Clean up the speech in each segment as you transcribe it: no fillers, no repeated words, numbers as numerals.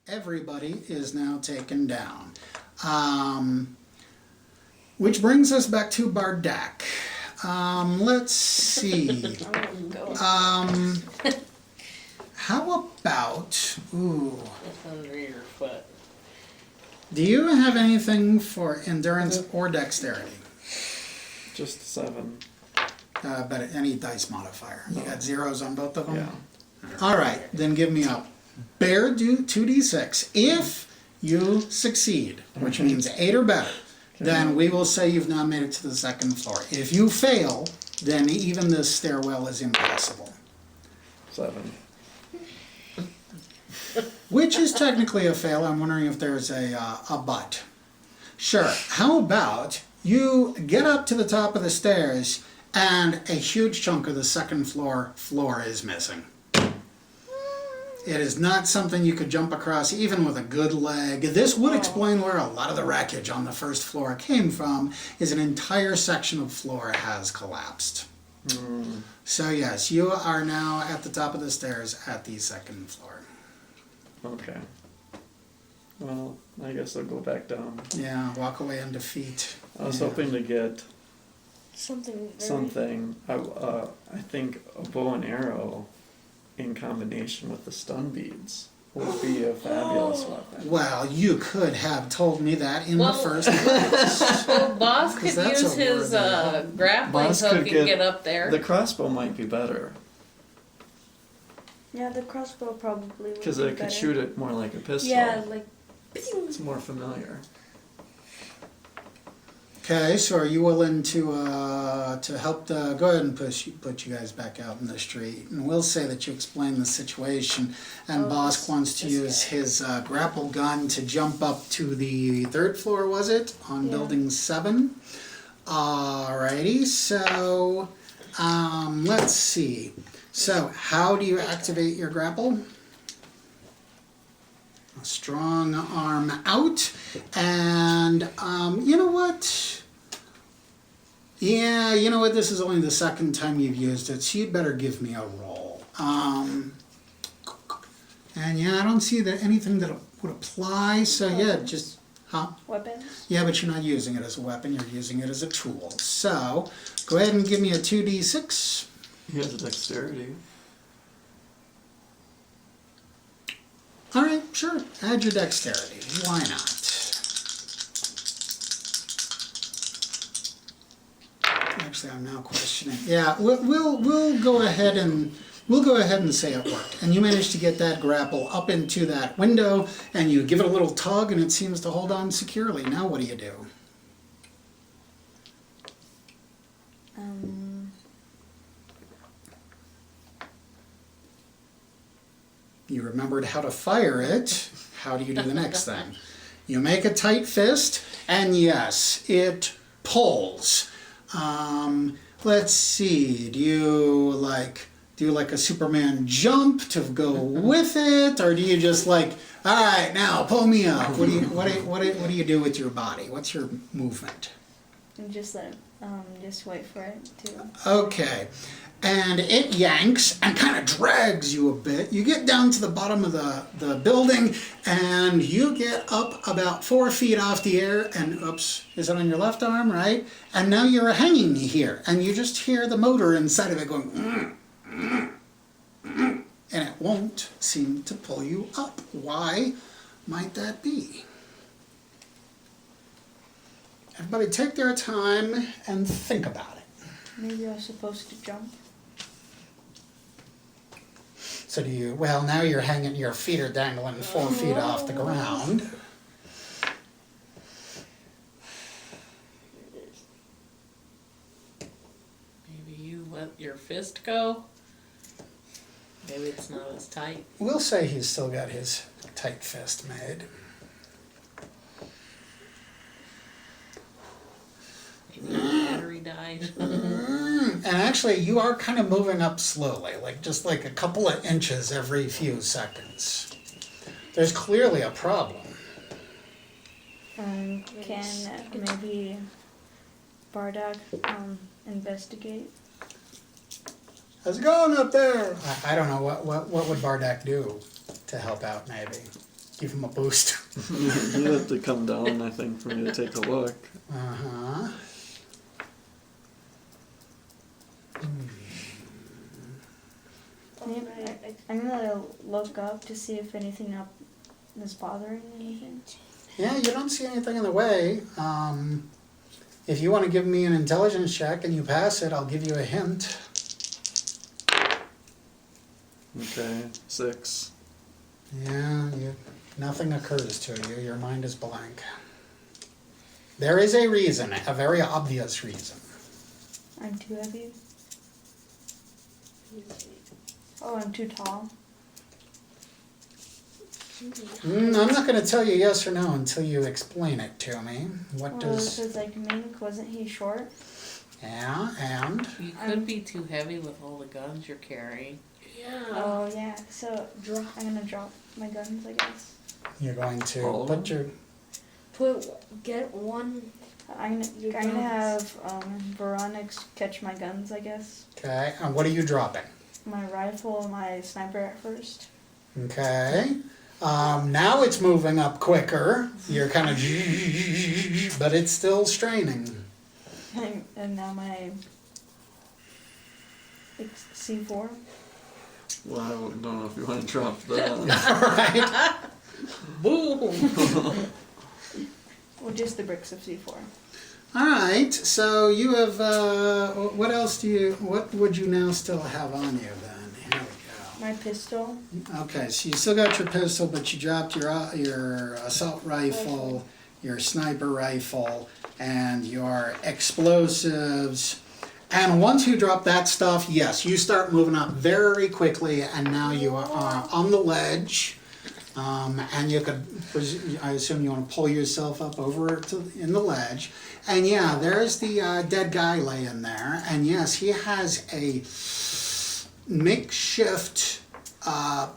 Everybody is now taken down. Which brings us back to Bardack. Let's see. How about... Ooh. Under your foot. Do you have anything for endurance or dexterity? Just 7. But any dice modifier. You got zeros on both of them? Yeah. All right, then give me a bare 2d6. If you succeed, which means 8 or better, then we will say you've now made it to the second floor. If you fail, then even this stairwell is impassable. 7. Which is technically a fail. I'm wondering if there's a but. Sure. How about you get up to the top of the stairs and a huge chunk of the second floor is missing. It is not something you could jump across even with a good leg. This would explain where a lot of the wreckage on the first floor came from, is an entire section of floor has collapsed. So yes, you are now at the top of the stairs at the second floor. Okay. Well, I guess I'll go back down. Yeah, walk away in defeat. I was hoping to get Something. I think a bow and arrow in combination with the stun beads would be a fabulous weapon. Well, you could have told me that in the first place. Well, Boss could that's use a his word, grappling Boss hook could and get- get up there. The crossbow might be better Yeah, the crossbow probably would be because better. it could shoot it more like a pistol. Yeah, like... It's more familiar. Okay, so are you willing to help go ahead and put you guys back out in the street, and we'll say that you explain the situation, and Bosk wants to use his grapple gun to jump up to the 3rd floor, was it, on building 7? Alrighty, so let's see. So how do you activate your grapple? A strong arm out, and you know what? Yeah, you know what? This is only the second time you've used it, so you'd better give me a roll. And yeah, I don't see that anything that would apply. So yeah, just Weapons? Yeah, but you're not using it as a weapon. You're using it as a tool. So go ahead and give me a 2d6. He has a dexterity. All right, sure. Add your dexterity. Why not? Actually, I'm now questioning. Yeah, we'll go ahead and say it worked. And you managed to get that grapple up into that window, and you give it a little tug, and it seems to hold on securely. Now, what do you do? You remembered how to fire it. How do you do the next thing? You make a tight fist, and yes, it pulls. Let's see. Do you do like a Superman jump to go with it, or do you just all right, now pull me up? What do you do with your body? What's your movement? And just let it, just wait for it to... Okay. And it yanks and kind of drags you a bit. You get down to the bottom of the building, and you get up about 4 feet off the air, and oops, is it on your left arm, right? And now you're hanging here, and you just hear the motor inside of it going, and it won't seem to pull you up. Why might that be? Everybody take their time and think about it. Maybe I was supposed to jump. So do you, well, now you're hanging, your feet are dangling 4 feet off the ground. Maybe you let your fist go. Maybe it's not as tight. We'll say he's still got his tight fist made. Maybe the battery died. And actually, you are kind of moving up slowly, just a couple of inches every few seconds. There's clearly a problem. Can maybe Bardack investigate? How's it going up there? I don't know, what would Bardack do to help out, maybe? Give him a boost. You have to come down, I think, for me to take a look. Uh-huh. I'm gonna look up to see if anything up is bothering anything. Yeah, you don't see anything in the way. If you want to give me an intelligence check and you pass it, I'll give you a hint. Okay, 6. Yeah, nothing occurs to you. Your mind is blank. There is a reason, a very obvious reason. I'm too heavy. Oh, I'm too tall. I'm not going to tell you yes or no until you explain it to me. What Well, does... because like Mink, wasn't he short? Yeah, and? You could be too heavy with all the guns you're carrying. Oh yeah. So I'm gonna drop my guns, I guess. You're going All to of put your... Get one. I'm gonna have Veronix catch my guns, I guess. Okay, and what are you dropping? My rifle and my sniper at first. Okay. Now it's moving up quicker. You're kind of... but it's still straining. And now my C4. Well, I don't know if you want to drop that. Alright. Boom! Well, just the bricks of C4. Alright, so you have, what would you now still have on you then? Here we My pistol. go. Okay, so you still got your pistol, but you dropped your assault rifle, your sniper rifle, and your explosives. And once you drop that stuff, yes, you start moving up very quickly, and now you are on the ledge. And you could, I assume you want to pull yourself up over in the ledge. And yeah, there's the dead guy laying there. And yes, he has a makeshift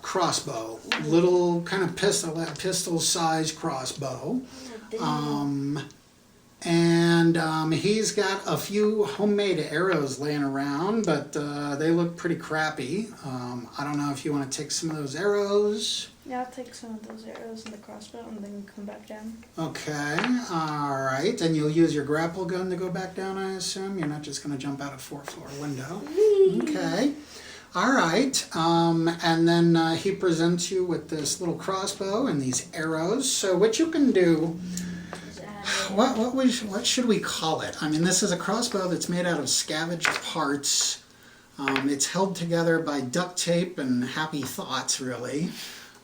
crossbow, little kind of pistol-sized crossbow. And he's got a few homemade arrows laying around, but they look pretty crappy. I don't know if you want to take some of those arrows. Yeah, I'll take some of those arrows and the crossbow and then come back down. Okay, alright. And you'll use your grapple gun to go back down, I assume? You're not just going to jump out a 4th-floor window. Okay. Alright. And then he presents you with this little crossbow and these arrows. So what you can do... What should we call it? I mean, this is a crossbow that's made out of scavenged parts. It's held together by duct tape and happy thoughts, really.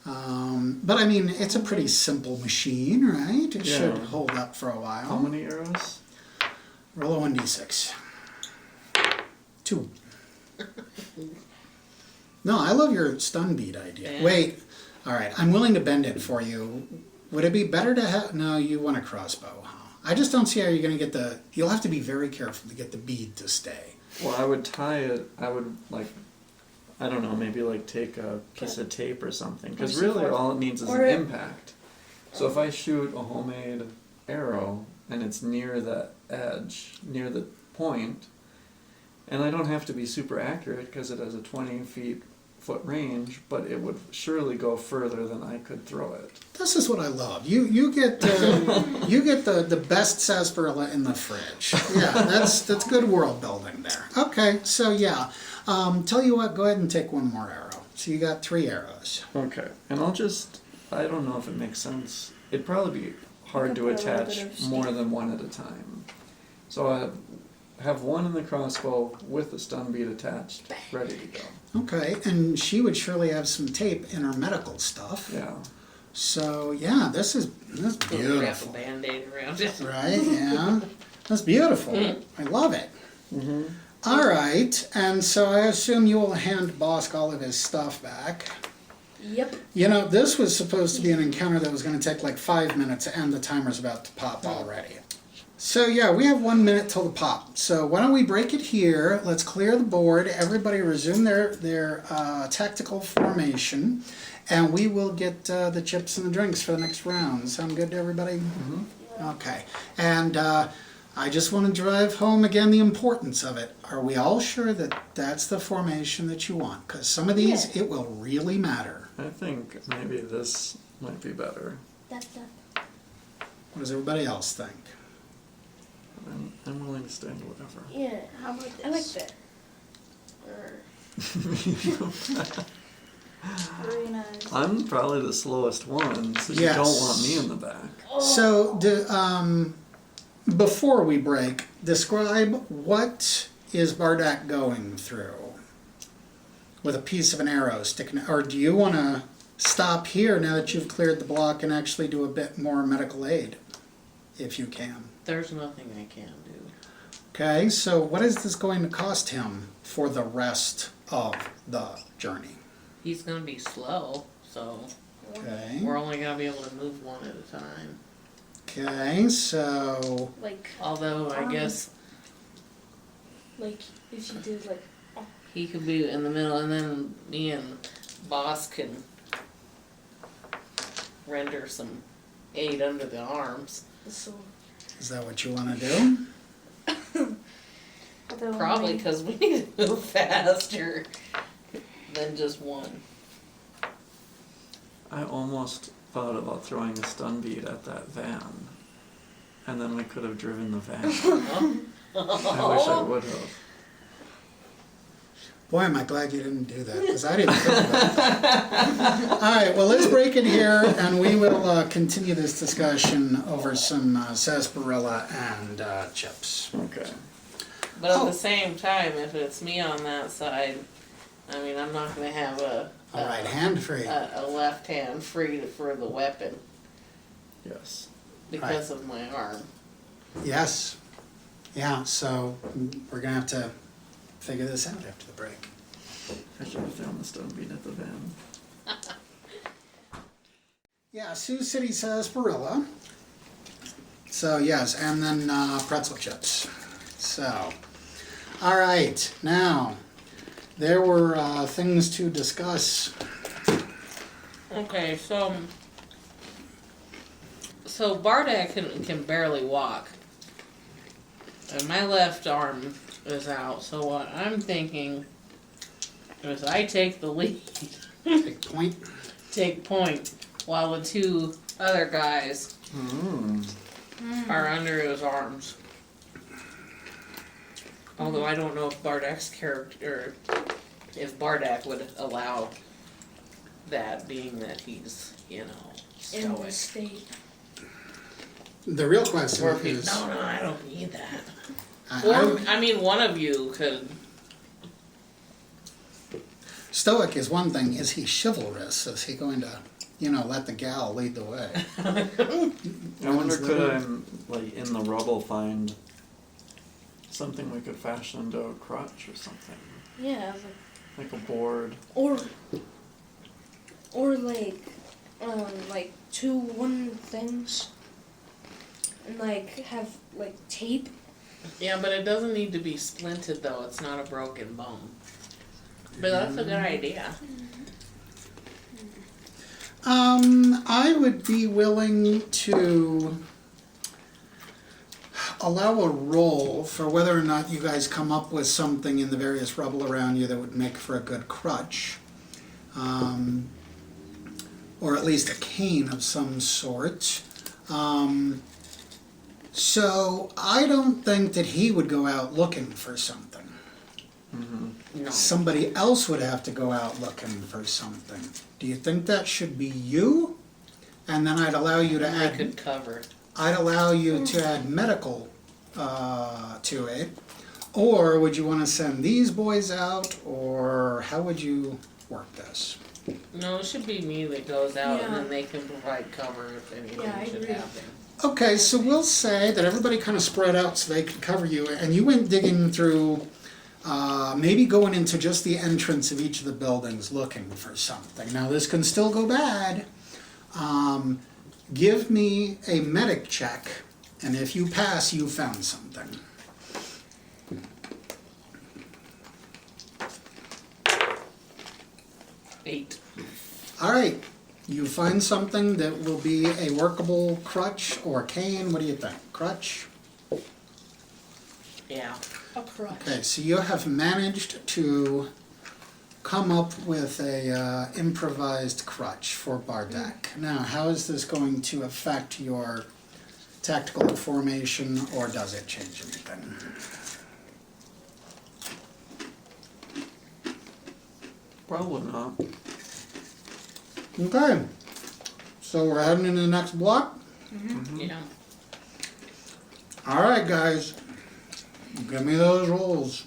But I mean, it's a pretty simple machine, right? It should hold up for a while. How many arrows? Roll a 1d6. 2. No, I love your stun bead idea. Yeah. Wait. All right, I'm willing to bend it for you. Would it be better to have... No, you want a crossbow, huh? I just don't see how you're going to get the... You'll have to be very careful to get the bead to stay. Well, I would tie it, I would, like, I don't know, maybe, like, take a piece of tape or something. Because really all it needs is an impact. So if I shoot a homemade arrow, and it's near the edge, near the point, and I don't have to be super accurate because it has a 20-foot range, but it would surely go further than I could throw it. This is what I love. You get the best sarsaparilla in the fridge. Yeah, that's good world building there. Okay, so yeah, tell you what, go ahead and take one more arrow. So you got 3 arrows. Okay, and I don't know if it makes sense. It'd probably be hard to attach more than one at a time. So I have one in the crossbow with the stun bead attached, ready to go. Okay, and she would surely have some tape in her medical stuff. Yeah. So yeah, this is Wrap a beautiful. Band-Aid around it. Right? Yeah, that's beautiful. I love it. Mm-hmm. All right, and so I assume you will hand Bosk all of his stuff back. Yep. You know, this was supposed to be an encounter that was going to take like 5 minutes, and the timer's about to pop already. So yeah, we have 1 minute till the pop. So why don't we break it here? Let's clear the board. Everybody resume their tactical formation, and we will get the chips and the drinks for the next round. Sound good to everybody? Mm-hmm. Okay. And I just want to drive home again the importance of it. Are we all sure that that's the formation that you want? Because some of these, it will really matter. I think maybe this might be better. That. What does everybody else think? I'm willing to stand whatever. Yeah. How about this? I like that. Very nice. I'm probably the slowest one, so you Yes. don't want me in the back. So, before we break, describe what is Bardack going through with a piece of an arrow sticking, or do you want to stop here now that you've cleared the block and actually do a bit more medical aid, if you can? There's nothing I can do. Okay, so what is this going to cost him for the rest of the journey? He's gonna be slow, so Okay, we're only gonna be able to move one at a time. okay, so Like, Although I guess if you did like, he could be in the middle, and then me and Boss can render some aid under the arms. so. is that what you want to do? Although Probably only- because we need to move faster than just one. I almost thought about throwing a stun bead at that van, and then we could have driven the van. I wish I would have. Boy, am I glad you didn't do that, because I didn't think about that. All right, well, let's break it here, and we will continue this discussion over some sarsaparilla and chips. Okay. But at Oh. the same time, if it's me on that side, I mean, I'm not gonna have a All right, hand free. a left hand free for the weapon Yes. because of my arm. Yes. Yeah, so we're going to have to figure this out after the break. I should have thrown the stun bead at the van. Yeah, Sioux City sarsaparilla. So, yes, and then pretzel chips. So, all right, now, there were things to discuss. Okay, so Bardack can barely walk, and my left arm is out. So what I'm thinking is I take the lead, Big point. take point, while the two other guys Mm. are under his arms. Although I don't know if Bardack's character, if Bardack would allow that, being that he's, In stoic. this state. The real question Or if he, is... no, I don't need that. I- Or, I mean, one of you could. Stoic is one thing. Is he chivalrous? Is he going to, let the gal lead the way? I wonder, could I, like, in the rubble find something we could fashion into a crutch or something? Yeah, Like a board. or like two wooden things, and have tape. Yeah, but it doesn't need to be splinted though. It's not a broken bone. But that's a good idea. I would be willing to allow a roll for whether or not you guys come up with something in the various rubble around you that would make for a good crutch. Or at least a cane of some sort. So I don't think that he would go out looking for something. No. Somebody else would have to go out looking for something. Do you think that should be you? And then I'd allow you to I add. could cover. I'd allow you to add medical to it. Or would you want to send these boys out, or how would you work this? No, it should be me that goes out, and Yeah. then they can provide cover if anything Yeah, I should agree. happen. Okay, so we'll say that everybody kind of spread out so they could cover you, and you went digging through, maybe going into just the entrance of each of the buildings looking for something. Now, this can still go bad. Give me a medic check, and if you pass, you found something. Eight. All right, you find something that will be a workable crutch or cane. What do you think? Crutch? Yeah. A crutch. Okay, so you have managed to come up with a improvised crutch for Bardack. Now, how is this going to affect your tactical formation, or does it change anything? Probably not. Okay, so we're heading into the next block. Yeah. All right, guys, give me those rolls.